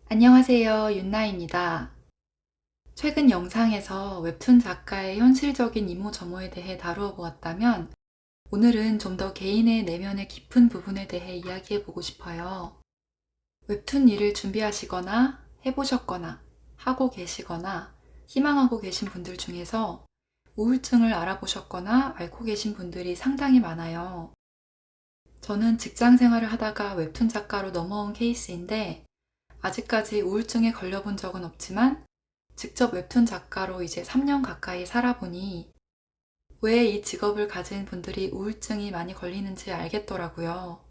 안녕하세요. 윤나입니다. 최근 영상에서 웹툰 작가의 현실적인 이모저모에 대해 다루어 보았다면 오늘은 좀 더 개인의 내면의 깊은 부분에 대해 이야기해 보고 싶어요. 웹툰 일을 준비하시거나 해보셨거나 하고 계시거나 희망하고 계신 분들 중에서 우울증을 알아보셨거나 앓고 계신 분들이 상당히 많아요. 저는 직장 생활을 하다가 웹툰 작가로 넘어온 케이스인데 아직까지 우울증에 걸려본 적은 없지만 직접 웹툰 작가로 이제 3년 가까이 살아보니 왜 이 직업을 가진 분들이 우울증이 많이 걸리는지 알겠더라고요.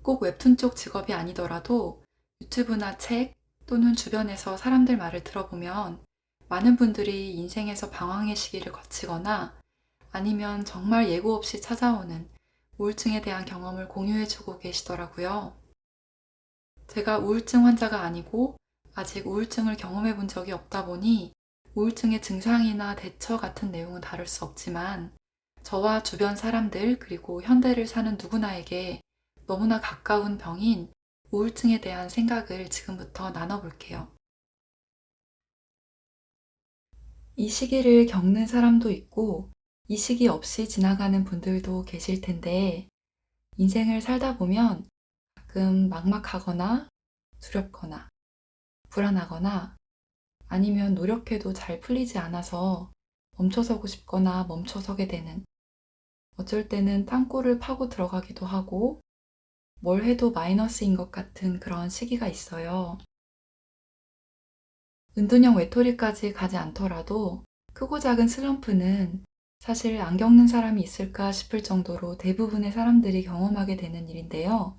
꼭 웹툰 쪽 직업이 아니더라도 유튜브나 책 또는 주변에서 사람들 말을 들어보면 많은 분들이 인생에서 방황의 시기를 거치거나 아니면 정말 예고 없이 찾아오는 우울증에 대한 경험을 공유해주고 계시더라고요. 제가 우울증 환자가 아니고 아직 우울증을 경험해 본 적이 없다 보니 우울증의 증상이나 대처 같은 내용은 다룰 수 없지만 저와 주변 사람들 그리고 현대를 사는 누구나에게 너무나 가까운 병인 우울증에 대한 생각을 지금부터 나눠볼게요. 이 시기를 겪는 사람도 있고 이 시기 없이 지나가는 분들도 계실 텐데 인생을 살다 보면 가끔 막막하거나 두렵거나 불안하거나 아니면 노력해도 잘 풀리지 않아서 멈춰서고 싶거나 멈춰서게 되는, 어쩔 때는 땅굴을 파고 들어가기도 하고 뭘 해도 마이너스인 것 같은 그런 시기가 있어요. 은둔형 외톨이까지 가지 않더라도 크고 작은 슬럼프는 사실 안 겪는 사람이 있을까 싶을 정도로 대부분의 사람들이 경험하게 되는 일인데요.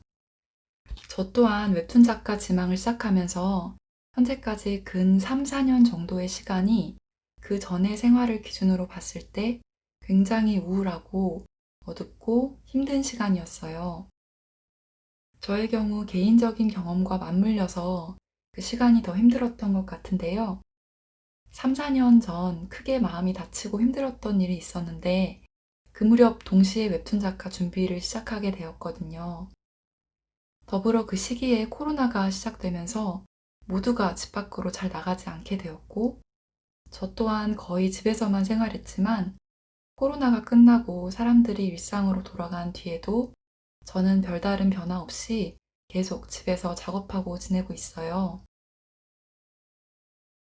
저 또한 웹툰 작가 지망을 시작하면서 현재까지 근 3, 4년 정도의 시간이 그 전의 생활을 기준으로 봤을 때 굉장히 우울하고 어둡고 힘든 시간이었어요. 저의 경우 개인적인 경험과 맞물려서 그 시간이 더 힘들었던 것 같은데요. 3, 4년 전 크게 마음이 다치고 힘들었던 일이 있었는데 그 무렵 동시에 웹툰 작가 준비를 시작하게 되었거든요. 더불어 그 시기에 코로나가 시작되면서 모두가 집 밖으로 잘 나가지 않게 되었고, 저 또한 거의 집에서만 생활했지만, 코로나가 끝나고 사람들이 일상으로 돌아간 뒤에도 저는 별다른 변화 없이 계속 집에서 작업하고 지내고 있어요.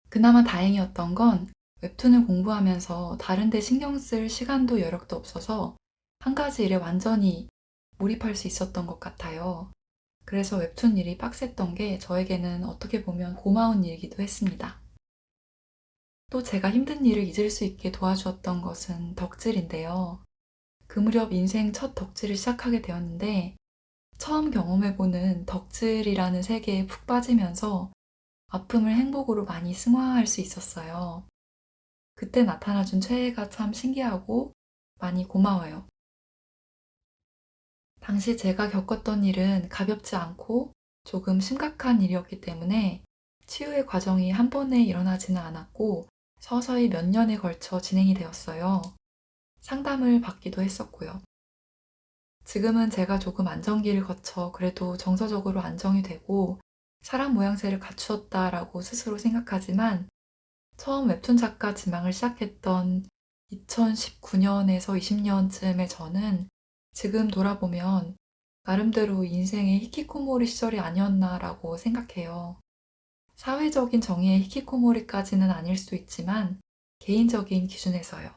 그나마 다행이었던 건 웹툰을 공부하면서 다른 데 신경 쓸 시간도 여력도 없어서 한 가지 일에 완전히 몰입할 수 있었던 것 같아요. 그래서 웹툰 일이 빡셌던 게 저에게는 어떻게 보면 고마운 일이기도 했습니다. 또 제가 힘든 일을 잊을 수 있게 도와주었던 것은 덕질인데요. 그 무렵 인생 첫 덕질을 시작하게 되었는데 처음 경험해보는 덕질이라는 세계에 푹 빠지면서 아픔을 행복으로 많이 승화할 수 있었어요. 그때 나타나준 최애가 참 신기하고 많이 고마워요. 당시 제가 겪었던 일은 가볍지 않고 조금 심각한 일이었기 때문에 치유의 과정이 한 번에 일어나지는 않았고 서서히 몇 년에 걸쳐 진행이 되었어요. 상담을 받기도 했었고요. 지금은 제가 조금 안정기를 거쳐 그래도 정서적으로 안정이 되고 사람 모양새를 갖추었다라고 스스로 생각하지만 처음 웹툰 작가 지망을 시작했던 2019년에서 20년쯤에 저는 지금 돌아보면 나름대로 인생의 히키코모리 시절이 아니었나라고 생각해요. 사회적인 정의의 히키코모리까지는 아닐 수 있지만 개인적인 기준에서요.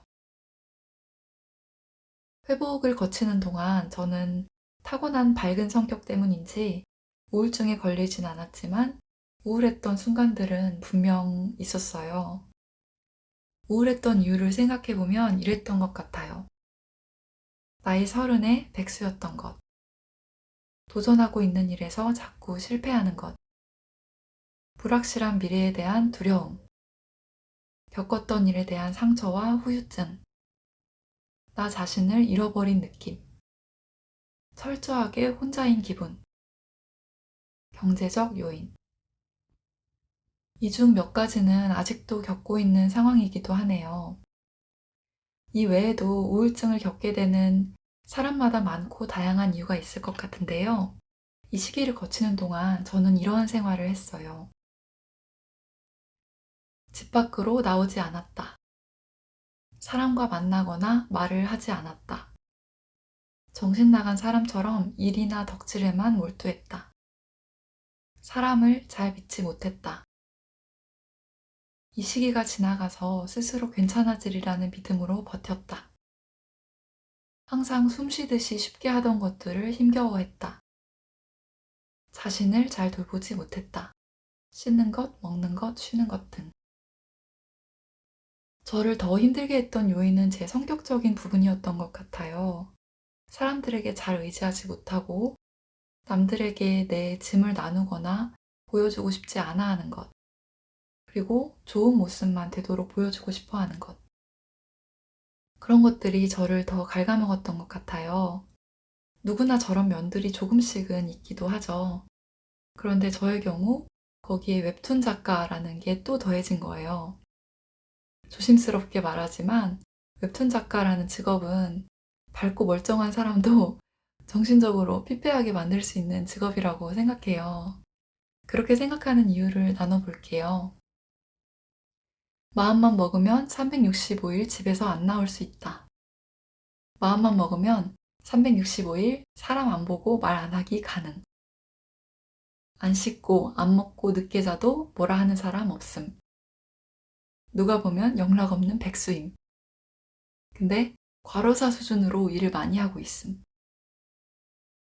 회복을 거치는 동안 저는 타고난 밝은 성격 때문인지 우울증에 걸리진 않았지만 우울했던 순간들은 분명 있었어요. 우울했던 이유를 생각해보면 이랬던 것 같아요. 나이 30에 백수였던 것. 도전하고 있는 일에서 자꾸 실패하는 것. 불확실한 미래에 대한 두려움. 겪었던 일에 대한 상처와 후유증. 나 자신을 잃어버린 느낌. 철저하게 혼자인 기분. 경제적 요인. 이 중 몇 가지는 아직도 겪고 있는 상황이기도 하네요. 이 외에도 우울증을 겪게 되는 사람마다 많고 다양한 이유가 있을 것 같은데요. 이 시기를 거치는 동안 저는 이러한 생활을 했어요. 집 밖으로 나오지 않았다. 사람과 만나거나 말을 하지 않았다. 정신 나간 사람처럼 일이나 덕질에만 몰두했다. 사람을 잘 믿지 못했다. 이 시기가 지나가서 스스로 괜찮아지리라는 믿음으로 버텼다. 항상 숨 쉬듯이 쉽게 하던 것들을 힘겨워했다. 자신을 잘 돌보지 못했다. 씻는 것, 먹는 것, 쉬는 것 등. 저를 더 힘들게 했던 요인은 제 성격적인 부분이었던 것 같아요. 사람들에게 잘 의지하지 못하고 남들에게 내 짐을 나누거나 보여주고 싶지 않아 하는 것. 그리고 좋은 모습만 되도록 보여주고 싶어 하는 것. 그런 것들이 저를 더 갉아먹었던 것 같아요. 누구나 저런 면들이 조금씩은 있기도 하죠. 그런데 저의 경우 거기에 웹툰 작가라는 게 또 더해진 거예요. 조심스럽게 말하지만 웹툰 작가라는 직업은 밝고 멀쩡한 사람도 정신적으로 피폐하게 만들 수 있는 직업이라고 생각해요. 그렇게 생각하는 이유를 나눠볼게요. 마음만 먹으면 365일 집에서 안 나올 수 있다. 마음만 먹으면 365일 사람 안 보고 말 안 하기 가능. 안 씻고 안 먹고 늦게 자도 뭐라 하는 사람 없음. 누가 보면 영락 없는 백수임. 근데 과로사 수준으로 일을 많이 하고 있음.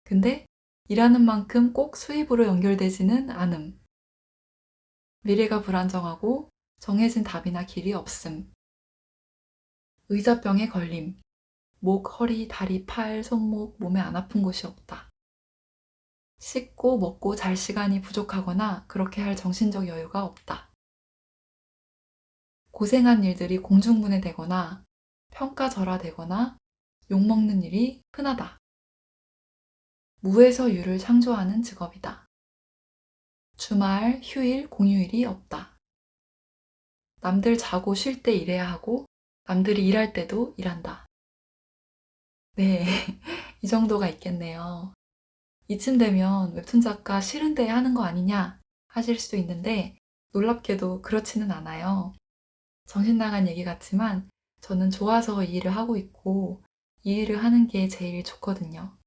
근데 일하는 만큼 꼭 수입으로 연결되지는 않음. 미래가 불안정하고 정해진 답이나 길이 없음. 의자병에 걸림. 목, 허리, 다리, 팔, 손목, 몸에 안 아픈 곳이 없다. 씻고 먹고 잘 시간이 부족하거나 그렇게 할 정신적 여유가 없다. 고생한 일들이 공중분해되거나 평가절하되거나 욕먹는 일이 흔하다. 무에서 유를 창조하는 직업이다. 주말, 휴일, 공휴일이 없다. 남들 자고 쉴 때 일해야 하고 남들이 일할 때도 일한다. 네, 이 정도가 있겠네요. 이쯤 되면 웹툰 작가 싫은데 하는 거 아니냐 하실 수도 있는데 놀랍게도 그렇지는 않아요. 정신 나간 얘기 같지만 저는 좋아서 이 일을 하고 있고 이 일을 하는 게 제일 좋거든요.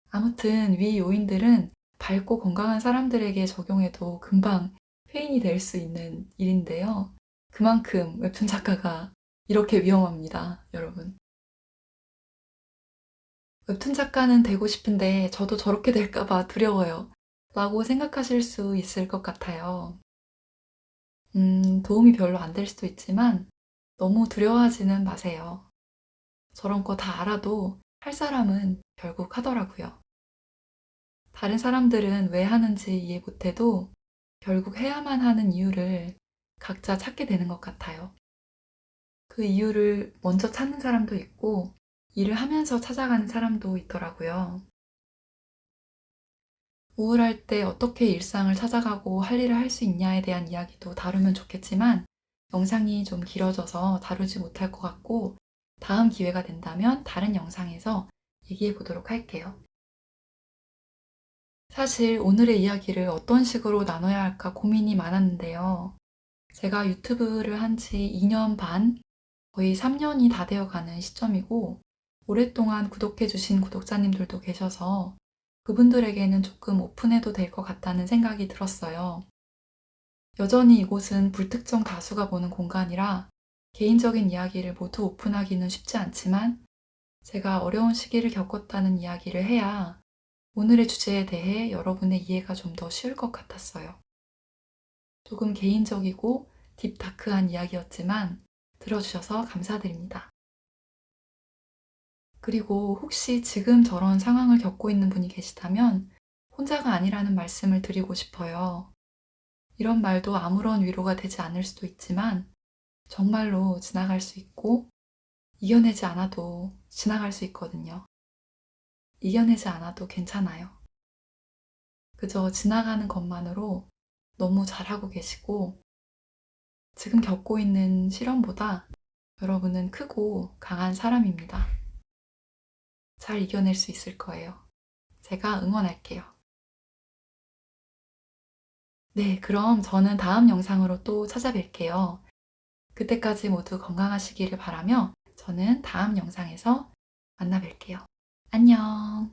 아무튼 위 요인들은 밝고 건강한 사람들에게 적용해도 금방 페인이 될 수 있는 일인데요. 그만큼 웹툰 작가가 이렇게 위험합니다, 여러분. 웹툰 작가는 되고 싶은데 저도 저렇게 될까 봐 두려워요. 라고 생각하실 수 있을 것 같아요. 도움이 별로 안 될 수도 있지만 너무 두려워하지는 마세요. 저런 거 다 알아도 할 사람은 결국 하더라고요. 다른 사람들은 왜 하는지 이해 못해도 결국 해야만 하는 이유를 각자 찾게 되는 것 같아요. 그 이유를 먼저 찾는 사람도 있고 일을 하면서 찾아가는 사람도 있더라고요. 우울할 때 어떻게 일상을 찾아가고 할 일을 할 수 있냐에 대한 이야기도 다루면 좋겠지만 영상이 좀 길어져서 다루지 못할 것 같고 다음 기회가 된다면 다른 영상에서 얘기해 보도록 할게요. 사실 오늘의 이야기를 어떤 식으로 나눠야 할까 고민이 많았는데요. 제가 유튜브를 한 지 2년 반, 거의 3년이 다 되어 가는 시점이고 오랫동안 구독해 주신 구독자님들도 계셔서 그분들에게는 조금 오픈해도 될 것 같다는 생각이 들었어요. 여전히 이곳은 불특정 다수가 보는 공간이라 개인적인 이야기를 모두 오픈하기는 쉽지 않지만 제가 어려운 시기를 겪었다는 이야기를 해야 오늘의 주제에 대해 여러분의 이해가 좀 더 쉬울 것 같았어요. 조금 개인적이고 딥다크한 이야기였지만 들어주셔서 감사드립니다. 그리고 혹시 지금 저런 상황을 겪고 있는 분이 계시다면 혼자가 아니라는 말씀을 드리고 싶어요. 이런 말도 아무런 위로가 되지 않을 수도 있지만 정말로 지나갈 수 있고 이겨내지 않아도 지나갈 수 있거든요. 이겨내지 않아도 괜찮아요. 그저 지나가는 것만으로 너무 잘하고 계시고 지금 겪고 있는 시련보다 여러분은 크고 강한 사람입니다. 잘 이겨낼 수 있을 거예요. 제가 응원할게요. 네, 그럼 저는 다음 영상으로 또 찾아뵐게요. 그때까지 모두 건강하시기를 바라며 저는 다음 영상에서 만나 뵐게요. 안녕.